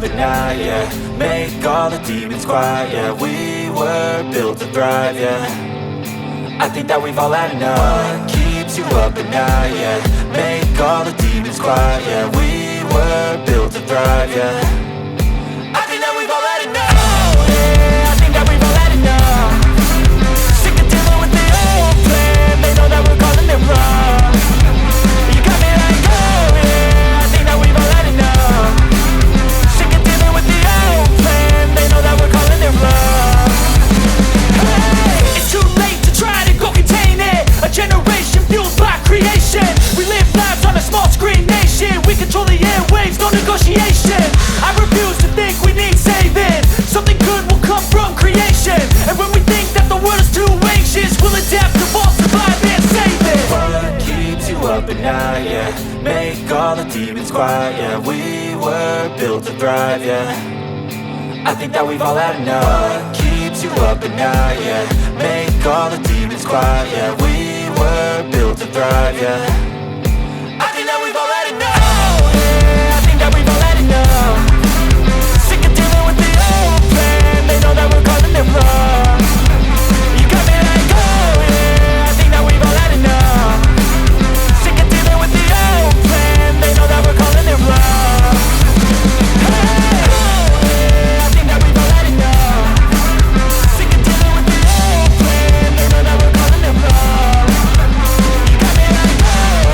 up at night, yeah. Make all the demons quiet, yeah. We were built to thrive, yeah. I think that we've all had enough. What keeps you up at night, yeah. Make all the demons quiet, yeah. We were built to thrive, yeah. I think that we've all had enough. Oh, yeah, I think that we've all had enough. Sick of dealing with the old plan. They know that we're calling it wrong. You got me like, oh yeah, I think that we've all had enough. Sick of dealing with the old plan. They know that we're calling it wrong. Hey, it's too late to try to go contain it. A generation fueled by creation. We live lives on a small screen nation. We control the airwaves, no negotiation. I refuse to think we need saving. Something good will come from creation. And when we think that the world is too anxious, we'll adapt, evolve, survive and save it. What keeps you up at night, yeah. Make all the demons quiet, yeah. We were built to thrive, yeah. I think that we've all had enough. What keeps you up at night, yeah. Make all the demons quiet, yeah. We were built to thrive, yeah. I think that we've all had enough. Oh yeah, I think that we've all had enough. Sick of dealing with the old plan. They know that we're calling it wrong. You got me like, oh yeah, I think that we've all had enough. Sick of dealing with the old plan. They know that we're calling it wrong. Hey, oh yeah, I think that we've all had enough. Sick of dealing with the old plan. They know that we're calling it wrong. You got me like, oh